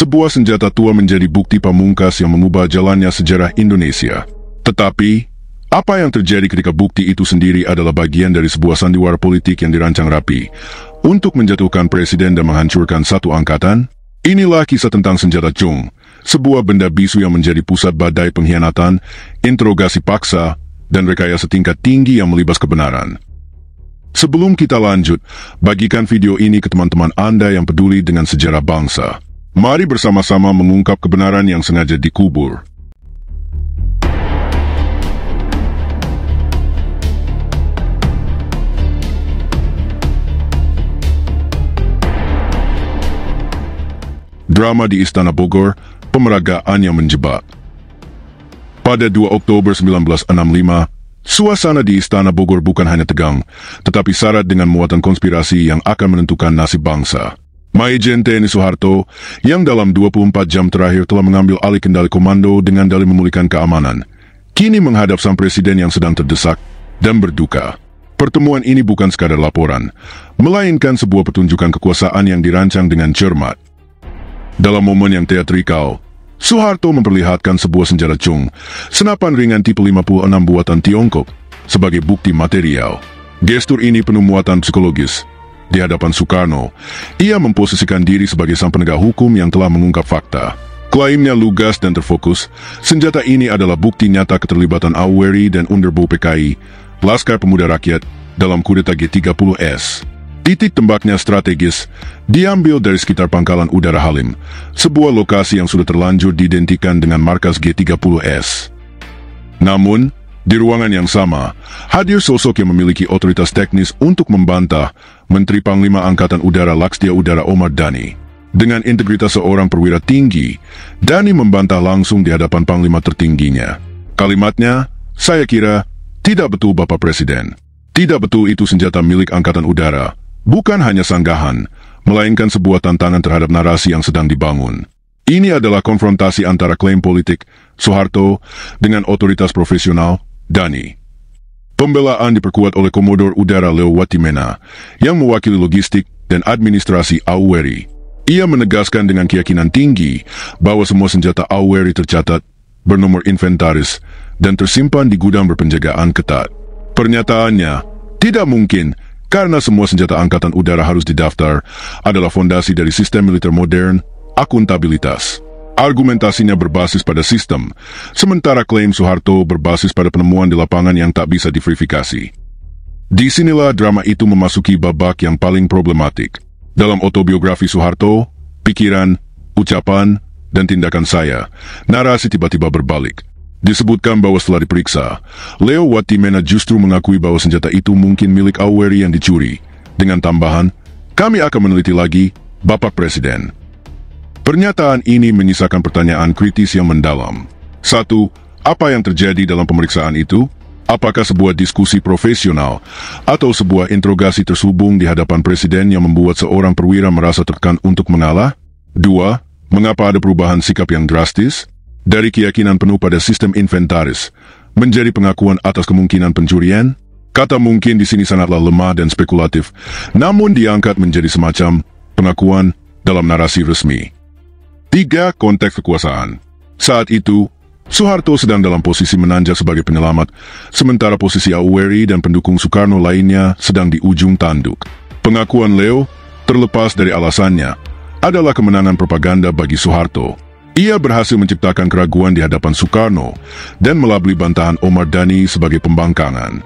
Sebuah senjata tua menjadi bukti pamungkas yang mengubah jalannya sejarah Indonesia. Tetapi, apa yang terjadi ketika bukti itu sendiri adalah bagian dari sebuah sandiwara politik yang dirancang rapi untuk menjatuhkan presiden dan menghancurkan satu angkatan? Inilah kisah tentang senjata Chung, sebuah benda bisu yang menjadi pusat badai pengkhianatan, interogasi paksa, dan rekayasa tingkat tinggi yang melibas kebenaran. Sebelum kita lanjut, bagikan video ini ke teman-teman Anda yang peduli dengan sejarah bangsa. Mari bersama-sama mengungkap kebenaran yang sengaja dikubur. Drama di Istana Bogor, pemeragaan yang menjebak. Pada 2 Oktober 1965, suasana di Istana Bogor bukan hanya tegang, tetapi syarat dengan muatan konspirasi yang akan menentukan nasib bangsa. Maijen TNI Soeharto, yang dalam 24 jam terakhir telah mengambil alih kendali komando dengan dalih memulihkan keamanan, kini menghadap sang presiden yang sedang terdesak dan berduka. Pertemuan ini bukan sekadar laporan, melainkan sebuah pertunjukan kekuasaan yang dirancang dengan cermat. Dalam momen yang teatrikal, Soeharto memperlihatkan sebuah senjata Chung, senapan ringan tipe 56 buatan Tiongkok, sebagai bukti material. Gestur ini penuh muatan psikologis. Di hadapan Soekarno, ia memposisikan diri sebagai sang penegak hukum yang telah mengungkap fakta. Klaimnya lugas dan terfokus, senjata ini adalah bukti nyata keterlibatan Auweri dan Underbo PKI, Laskar Pemuda Rakyat, dalam kudeta G30S. Titik tembaknya strategis, diambil dari sekitar Pangkalan Udara Halim, sebuah lokasi yang sudah terlanjur diidentikan dengan markas G30S. Namun, di ruangan yang sama, hadir sosok yang memiliki otoritas teknis untuk membantah Menteri Panglima Angkatan Udara Laksdia Udara Omar Dhani. Dengan integritas seorang perwira tinggi, Dhani membantah langsung di hadapan Panglima tertingginya. Kalimatnya, "Saya kira, tidak betul Bapak Presiden. Tidak betul itu senjata milik Angkatan Udara. Bukan hanya sanggahan, melainkan sebuah tantangan terhadap narasi yang sedang dibangun." Ini adalah konfrontasi antara klaim politik Soeharto dengan otoritas profesional Dhani. Pembelaan diperkuat oleh Komodor Udara Leo Watimena yang mewakili logistik dan administrasi Auweri. Ia menegaskan dengan keyakinan tinggi bahwa semua senjata Auweri tercatat, bernomor inventaris, dan tersimpan di gudang berpenjagaan ketat. Pernyataannya, tidak mungkin karena semua senjata Angkatan Udara harus didaftar, adalah fondasi dari sistem militer modern, akuntabilitas. Argumentasinya berbasis pada sistem, sementara klaim Soeharto berbasis pada penemuan di lapangan yang tak bisa diverifikasi. Disinilah drama itu memasuki babak yang paling problematik. Dalam autobiografi Soeharto, pikiran, ucapan, dan tindakan saya, narasi tiba-tiba berbalik. Disebutkan bahwa setelah diperiksa, Leo Watimena justru mengakui bahwa senjata itu mungkin milik Auweri yang dicuri. Dengan tambahan, "Kami akan meneliti lagi, Bapak Presiden." Pernyataan ini menyisakan pertanyaan kritis yang mendalam. 1. Apa yang terjadi dalam pemeriksaan itu? Apakah sebuah diskusi profesional atau sebuah interogasi terselubung di hadapan presiden yang membuat seorang perwira merasa tertekan untuk mengalah? 2. Mengapa ada perubahan sikap yang drastis? Dari keyakinan penuh pada sistem inventaris, menjadi pengakuan atas kemungkinan pencurian? Kata mungkin di sini sangatlah lemah dan spekulatif, namun diangkat menjadi semacam pengakuan dalam narasi resmi. 3. Konteks kekuasaan. Saat itu, Soeharto sedang dalam posisi menanjak sebagai penyelamat, sementara posisi Auweri dan pendukung Soekarno lainnya sedang di ujung tanduk. Pengakuan Leo, terlepas dari alasannya, adalah kemenangan propaganda bagi Soeharto. Ia berhasil menciptakan keraguan di hadapan Soekarno dan melabeli bantahan Omar Dhani sebagai pembangkangan.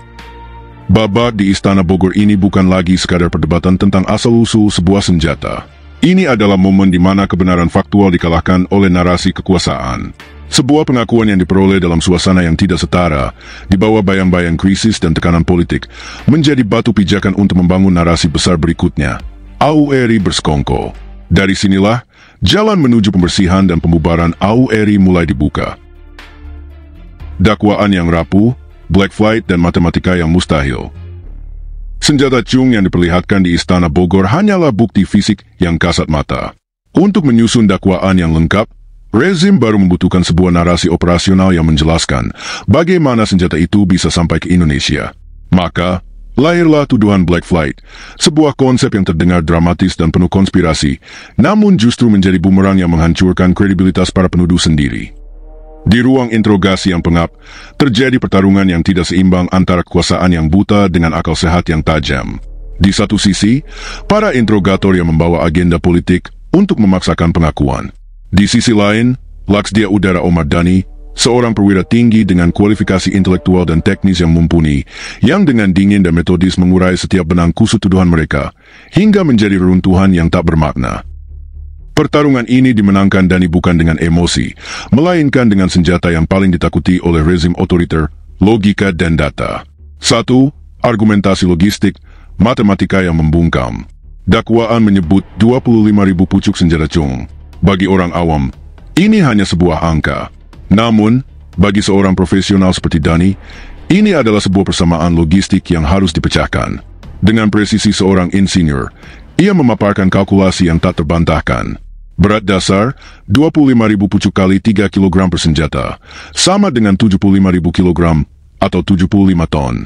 Babak di Istana Bogor ini bukan lagi sekadar perdebatan tentang asal-usul sebuah senjata. Ini adalah momen di mana kebenaran faktual dikalahkan oleh narasi kekuasaan. Sebuah pengakuan yang diperoleh dalam suasana yang tidak setara, di bawah bayang-bayang krisis dan tekanan politik, menjadi batu pijakan untuk membangun narasi besar berikutnya. Auweri bersekongkol. Dari sinilah, jalan menuju pembersihan dan pembubaran Auweri mulai dibuka. Dakwaan yang rapuh, black flight dan matematika yang mustahil. Senjata Chung yang diperlihatkan di Istana Bogor hanyalah bukti fisik yang kasat mata. Untuk menyusun dakwaan yang lengkap, rezim baru membutuhkan sebuah narasi operasional yang menjelaskan bagaimana senjata itu bisa sampai ke Indonesia. Maka, Lahirlah tuduhan Black Flight, sebuah konsep yang terdengar dramatis dan penuh konspirasi, namun justru menjadi bumerang yang menghancurkan kredibilitas para penuduh sendiri. Di ruang interogasi yang pengap, terjadi pertarungan yang tidak seimbang antara kekuasaan yang buta dengan akal sehat yang tajam. Di satu sisi, para interrogator yang membawa agenda politik untuk memaksakan pengakuan. Di sisi lain, Laksdia Udara Omar Dhani, seorang perwira tinggi dengan kualifikasi intelektual dan teknis yang mumpuni, yang dengan dingin dan metodis mengurai setiap benang kusut tuduhan mereka, hingga menjadi reruntuhan yang tak bermakna. Pertarungan ini dimenangkan Dhani bukan dengan emosi, melainkan dengan senjata yang paling ditakuti oleh rezim otoriter, logika dan data. 1. Argumentasi logistik, matematika yang membungkam. Dakwaan menyebut 25.000 pucuk senjata Chung. Bagi orang awam, ini hanya sebuah angka. Namun, bagi seorang profesional seperti Dhani, ini adalah sebuah persamaan logistik yang harus dipecahkan. Dengan presisi seorang insinyur, ia memaparkan kalkulasi yang tak terbantahkan. Berat dasar, 25.000 pucuk kali 3 kg per senjata, sama dengan 75.000 kg atau 75 ton.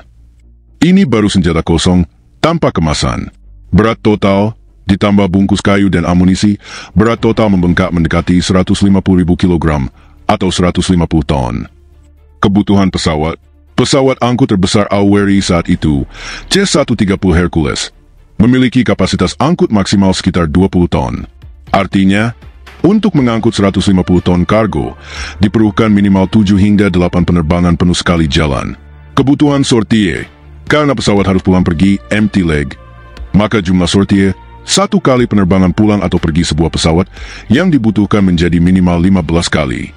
Ini baru senjata kosong, tanpa kemasan. Berat total, ditambah bungkus kayu dan amunisi, berat total membengkak mendekati 150.000 kg atau 150 ton. Kebutuhan pesawat. Pesawat angkut terbesar Aweri saat itu, C-130 Hercules, memiliki kapasitas angkut maksimal sekitar 20 ton. Artinya, untuk mengangkut 150 ton kargo, diperlukan minimal 7 hingga 8 penerbangan penuh sekali jalan. Kebutuhan sortie. Karena pesawat harus pulang pergi empty leg, maka jumlah sortie, 1 kali penerbangan pulang atau pergi sebuah pesawat, yang dibutuhkan menjadi minimal 15 kali.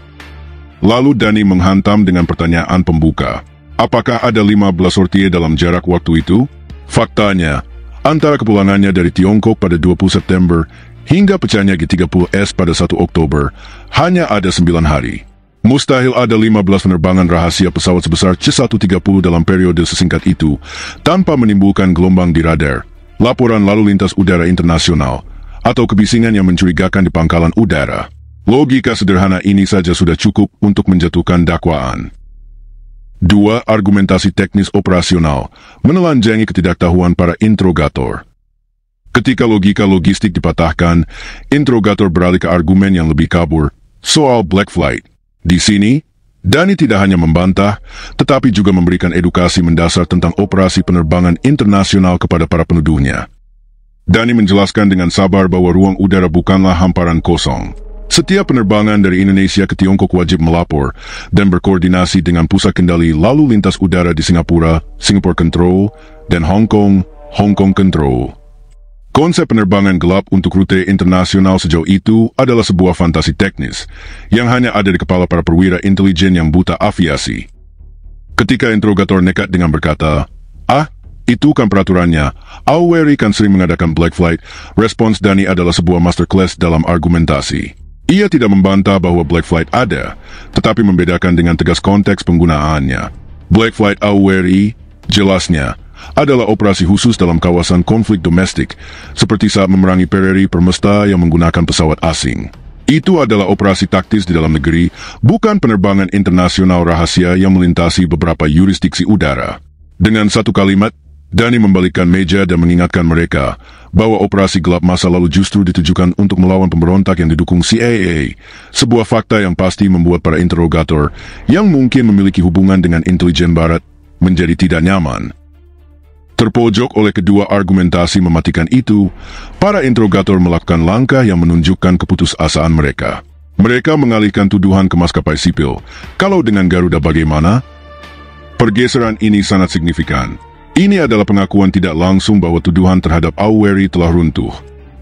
Lalu Dhani menghantam dengan pertanyaan pembuka. Apakah ada 15 sortie dalam jarak waktu itu? Faktanya, antara kepulangannya dari Tiongkok pada 20 September hingga pecahnya G-30S pada 1 Oktober, hanya ada 9 hari. Mustahil ada 15 penerbangan rahasia pesawat sebesar C-130 dalam periode sesingkat itu, tanpa menimbulkan gelombang di radar, laporan lalu lintas udara internasional, atau kebisingan yang mencurigakan di pangkalan udara. Logika sederhana ini saja sudah cukup untuk menjatuhkan dakwaan. 2. Argumentasi teknis operasional, menelanjangi ketidaktahuan para interrogator. Ketika logika logistik dipatahkan, interrogator beralih ke argumen yang lebih kabur, soal Black Flight. Di sini, Dhani tidak hanya membantah, tetapi juga memberikan edukasi mendasar tentang operasi penerbangan internasional kepada para penuduhnya. Dhani menjelaskan dengan sabar bahwa ruang udara bukanlah hamparan kosong. Setiap penerbangan dari Indonesia ke Tiongkok wajib melapor dan berkoordinasi dengan pusat kendali lalu lintas udara di Singapura, Singapore Control, dan Hong Kong, Hong Kong Control. Konsep penerbangan gelap untuk rute internasional sejauh itu adalah sebuah fantasi teknis yang hanya ada di kepala para perwira intelijen yang buta aviasi. Ketika interrogator nekat dengan berkata, itu kan peraturannya, Aweri kan sering mengadakan Black Flight, respons Dhani adalah sebuah masterclass dalam argumentasi. Ia tidak membantah bahwa Black Flight ada, tetapi membedakan dengan tegas konteks penggunaannya. Black Flight Aweri, jelasnya, adalah operasi khusus dalam kawasan konflik domestik, seperti saat memerangi Pereri Permesta yang menggunakan pesawat asing. Itu adalah operasi taktis di dalam negeri, bukan penerbangan internasional rahasia yang melintasi beberapa yurisdiksi udara. Dengan satu kalimat, Dhani membalikkan meja dan mengingatkan mereka bahwa operasi gelap masa lalu justru ditujukan untuk melawan pemberontak yang didukung CIA, sebuah fakta yang pasti membuat para interrogator yang mungkin memiliki hubungan dengan intelijen barat menjadi tidak nyaman. Terpojok oleh kedua argumentasi mematikan itu, para interrogator melakukan langkah yang menunjukkan keputusasaan mereka. Mereka mengalihkan tuduhan ke maskapai sipil. Kalau dengan Garuda bagaimana? Pergeseran ini sangat signifikan. Ini adalah pengakuan tidak langsung bahwa tuduhan terhadap Aweri telah runtuh.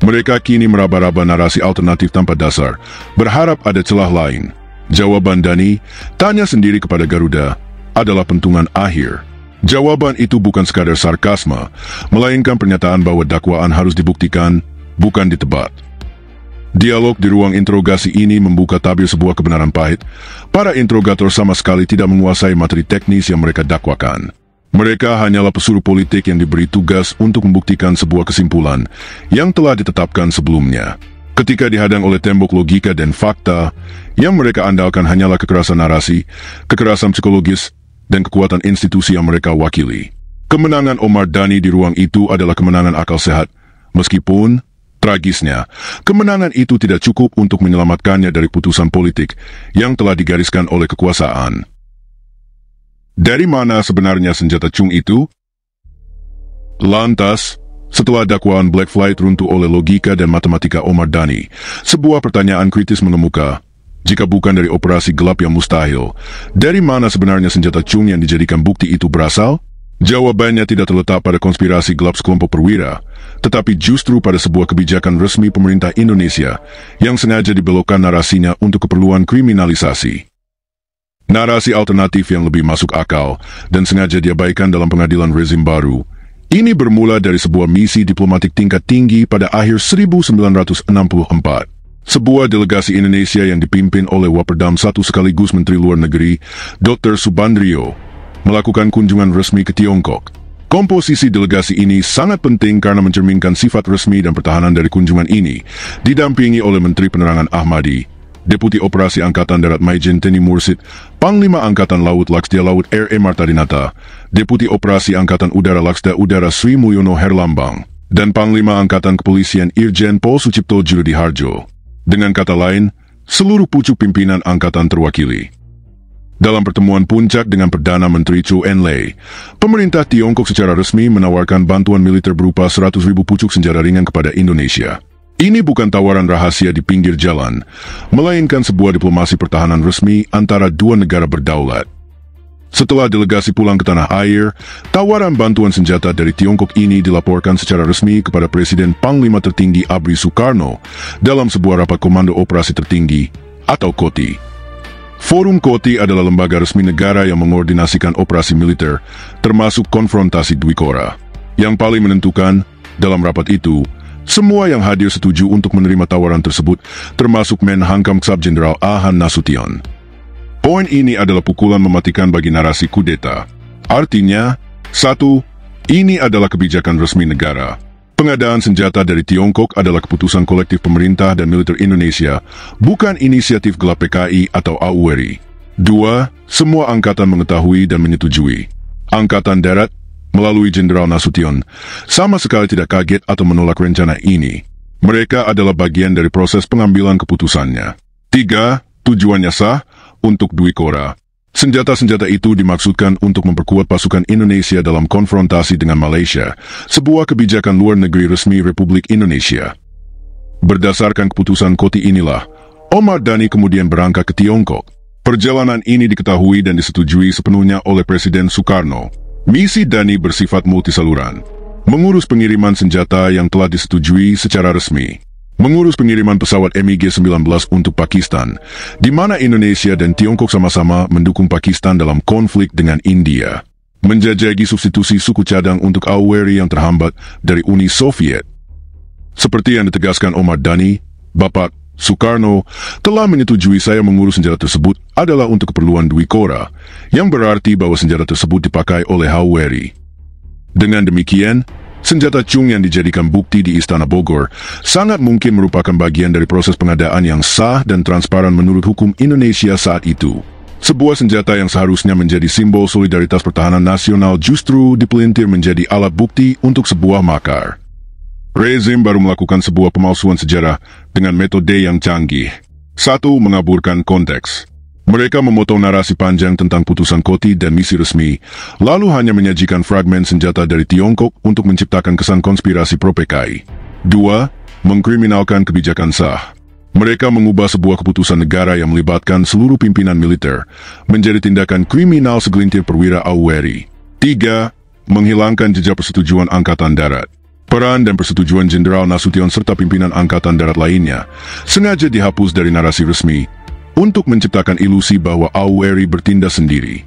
Mereka kini meraba-raba narasi alternatif tanpa dasar, berharap ada celah lain. Jawaban Dhani, tanya sendiri kepada Garuda, adalah pentungan akhir. Jawaban itu bukan sekadar sarkasme, melainkan pernyataan bahwa dakwaan harus dibuktikan, bukan ditebak. Dialog di ruang interogasi ini membuka tabir sebuah kebenaran pahit. Para interrogator sama sekali tidak menguasai materi teknis yang mereka dakwakan. Mereka hanyalah pesuruh politik yang diberi tugas untuk membuktikan sebuah kesimpulan yang telah ditetapkan sebelumnya. Ketika dihadang oleh tembok logika dan fakta, yang mereka andalkan hanyalah kekerasan narasi, kekerasan psikologis, dan kekuatan institusi yang mereka wakili. Kemenangan Omar Dhani di ruang itu adalah kemenangan akal sehat, meskipun, tragisnya, kemenangan itu tidak cukup untuk menyelamatkannya dari putusan politik yang telah digariskan oleh kekuasaan. Dari mana sebenarnya senjata Chung itu? Lantas, setelah dakwaan Black Flight runtuh oleh logika dan matematika Omar Dhani, sebuah pertanyaan kritis mengemuka. Jika bukan dari operasi gelap yang mustahil, dari mana sebenarnya senjata Chung yang dijadikan bukti itu berasal? Jawabannya tidak terletak pada konspirasi gelap sekelompok perwira, tetapi justru pada sebuah kebijakan resmi pemerintah Indonesia yang sengaja dibelokkan narasinya untuk keperluan kriminalisasi. Narasi alternatif yang lebih masuk akal dan sengaja diabaikan dalam pengadilan rezim baru. Ini bermula dari sebuah misi diplomatik tingkat tinggi pada akhir 1964. Sebuah delegasi Indonesia yang dipimpin oleh Waperdam I sekaligus Menteri Luar Negeri, Dr. Subandrio, melakukan kunjungan resmi ke Tiongkok. Komposisi delegasi ini sangat penting karena mencerminkan sifat resmi dan pertahanan dari kunjungan ini, didampingi oleh Menteri Penerangan Ahmadi, Deputi Operasi Angkatan Darat Maijen Teni Mursid, Panglima Angkatan Laut Laksda Laut R.E. Martadinata, Deputi Operasi Angkatan Udara Laksda Udara Sri Mulyono Herlambang, dan Panglima Angkatan Kepolisian Irjen Pol Sucipto Djudiharjo. Dengan kata lain, seluruh pucuk pimpinan angkatan terwakili. Dalam pertemuan puncak dengan Perdana Menteri Zhou Enlai, pemerintah Tiongkok secara resmi menawarkan bantuan militer berupa 100.000 pucuk senjata ringan kepada Indonesia. Ini bukan tawaran rahasia di pinggir jalan, melainkan sebuah diplomasi pertahanan resmi antara dua negara berdaulat. Setelah delegasi pulang ke tanah air, tawaran bantuan senjata dari Tiongkok ini dilaporkan secara resmi kepada Presiden Panglima Tertinggi ABRI Soekarno dalam sebuah rapat Komando Operasi Tertinggi, atau KOTI. Forum KOTI adalah lembaga resmi negara yang mengordinasikan operasi militer, termasuk konfrontasi Dwikora. Yang paling menentukan, dalam rapat itu, semua yang hadir setuju untuk menerima tawaran tersebut, termasuk Menhankam Ksab Jenderal Ahan Nasution. Poin ini adalah pukulan mematikan bagi narasi kudeta. Artinya, 1. Ini adalah kebijakan resmi negara. Pengadaan senjata dari Tiongkok adalah keputusan kolektif pemerintah dan militer Indonesia, bukan inisiatif gelap PKI atau AURI. 2. Semua angkatan mengetahui dan menyetujui. Angkatan Darat, melalui Jenderal Nasution, sama sekali tidak kaget atau menolak rencana ini. Mereka adalah bagian dari proses pengambilan keputusannya. 3. Tujuannya sah untuk Dwikora. Senjata-senjata itu dimaksudkan untuk memperkuat pasukan Indonesia dalam konfrontasi dengan Malaysia, sebuah kebijakan luar negeri resmi Republik Indonesia. Berdasarkan keputusan KOTI inilah, Omar Dhani kemudian berangkat ke Tiongkok. Perjalanan ini diketahui dan disetujui sepenuhnya oleh Presiden Soekarno. Misi Dhani bersifat multisaluran, mengurus pengiriman senjata yang telah disetujui secara resmi, mengurus pengiriman pesawat MiG-19 untuk Pakistan, di mana Indonesia dan Tiongkok sama-sama mendukung Pakistan dalam konflik dengan India, menjajaki substitusi suku cadang untuk AURI yang terhambat dari Uni Soviet. Seperti yang ditegaskan Omar Dhani, Bapak Soekarno telah menyetujui saya mengurus senjata tersebut adalah untuk keperluan Dwikora, yang berarti bahwa senjata tersebut dipakai oleh AURI. Dengan demikian, senjata Chung yang dijadikan bukti di Istana Bogor sangat mungkin merupakan bagian dari proses pengadaan yang sah dan transparan menurut hukum Indonesia saat itu. Sebuah senjata yang seharusnya menjadi simbol solidaritas pertahanan nasional justru dipelintir menjadi alat bukti untuk sebuah makar. Rezim baru melakukan sebuah pemalsuan sejarah dengan metode yang canggih. 1. Mengaburkan konteks. Mereka memotong narasi panjang tentang putusan KOTI dan misi resmi, lalu hanya menyajikan fragmen senjata dari Tiongkok untuk menciptakan kesan konspirasi pro-PKI. 2. Mengkriminalkan kebijakan sah. Mereka mengubah sebuah keputusan negara yang melibatkan seluruh pimpinan militer menjadi tindakan kriminal segelintir perwira AURI. 3. Menghilangkan jejak persetujuan Angkatan Darat. Peran dan persetujuan Jenderal Nasution serta pimpinan Angkatan Darat lainnya sengaja dihapus dari narasi resmi untuk menciptakan ilusi bahwa AURI bertindak sendiri.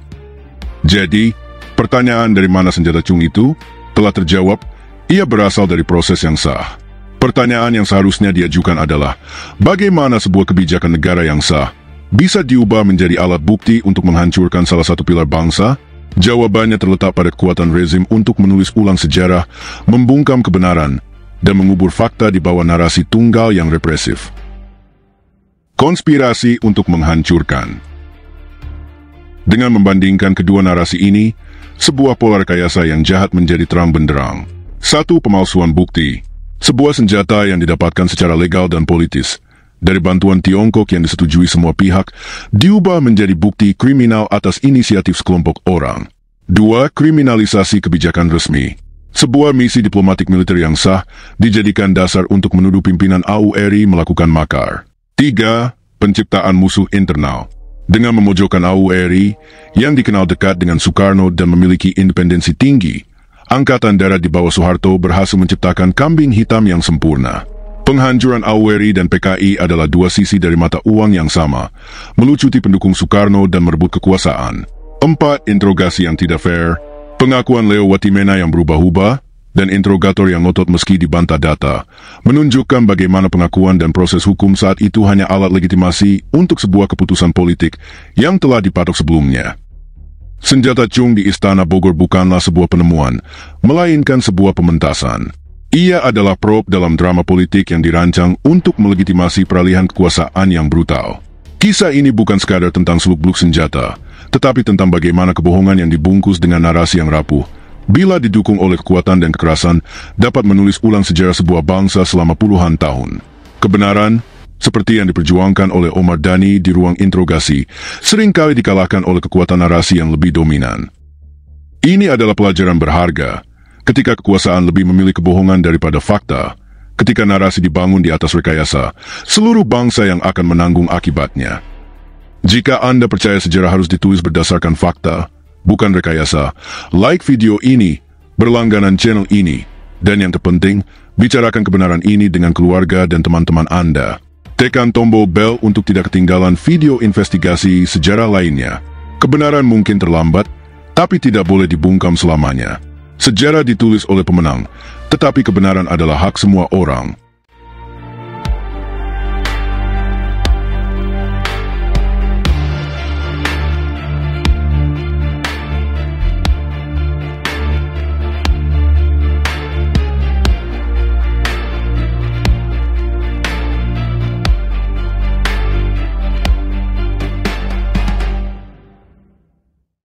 Jadi, pertanyaan dari mana senjata Chung itu telah terjawab, ia berasal dari proses yang sah. Pertanyaan yang seharusnya diajukan adalah, bagaimana sebuah kebijakan negara yang sah bisa diubah menjadi alat bukti untuk menghancurkan salah satu pilar bangsa? Jawabannya terletak pada kekuatan rezim untuk menulis ulang sejarah, membungkam kebenaran, dan mengubur fakta di bawah narasi tunggal yang represif. Konspirasi untuk menghancurkan. Dengan membandingkan kedua narasi ini, Sebuah pola rekayasa yang jahat menjadi terang benderang. 1. Pemalsuan bukti. Sebuah senjata yang didapatkan secara legal dan politis dari bantuan Tiongkok yang disetujui semua pihak diubah menjadi bukti kriminal atas inisiatif sekelompok orang. 2. Kriminalisasi kebijakan resmi. Sebuah misi diplomatik militer yang sah dijadikan dasar untuk menuduh pimpinan AU RI melakukan makar. 3. Penciptaan musuh internal. Dengan memojokkan AU RI yang dikenal dekat dengan Soekarno dan memiliki independensi tinggi, Angkatan Darat di bawah Soeharto berhasil menciptakan kambing hitam yang sempurna. Penghancuran AU RI dan PKI adalah dua sisi dari mata uang yang sama, melucuti pendukung Soekarno dan merebut kekuasaan. 4. Interogasi yang tidak fair. Pengakuan Leo Watimena yang berubah-ubah dan interrogator yang ngotot meski dibantah data menunjukkan bagaimana pengakuan dan proses hukum saat itu hanya alat legitimasi untuk sebuah keputusan politik yang telah dipatok sebelumnya. Senjata Chung di Istana Bogor bukanlah sebuah penemuan, melainkan sebuah pementasan. Ia adalah prop dalam drama politik yang dirancang untuk melegitimasi peralihan kekuasaan yang brutal. Kisah ini bukan sekadar tentang seluk-beluk senjata, tetapi tentang bagaimana kebohongan yang dibungkus dengan narasi yang rapuh, bila didukung oleh kekuatan dan kekerasan, dapat menulis ulang sejarah sebuah bangsa selama puluhan tahun. Kebenaran, seperti yang diperjuangkan oleh Omar Dhani di ruang interogasi, seringkali dikalahkan oleh kekuatan narasi yang lebih dominan. Ini adalah pelajaran berharga. Ketika kekuasaan lebih memilih kebohongan daripada fakta, ketika narasi dibangun di atas rekayasa, seluruh bangsa yang akan menanggung akibatnya. Jika Anda percaya sejarah harus ditulis berdasarkan fakta, bukan rekayasa, like video ini, berlangganan channel ini, dan yang terpenting, bicarakan kebenaran ini dengan keluarga dan teman-teman Anda. Tekan tombol bel untuk tidak ketinggalan video investigasi sejarah lainnya. Kebenaran mungkin terlambat, tapi tidak boleh dibungkam selamanya. Sejarah ditulis oleh pemenang, tetapi kebenaran adalah hak semua orang.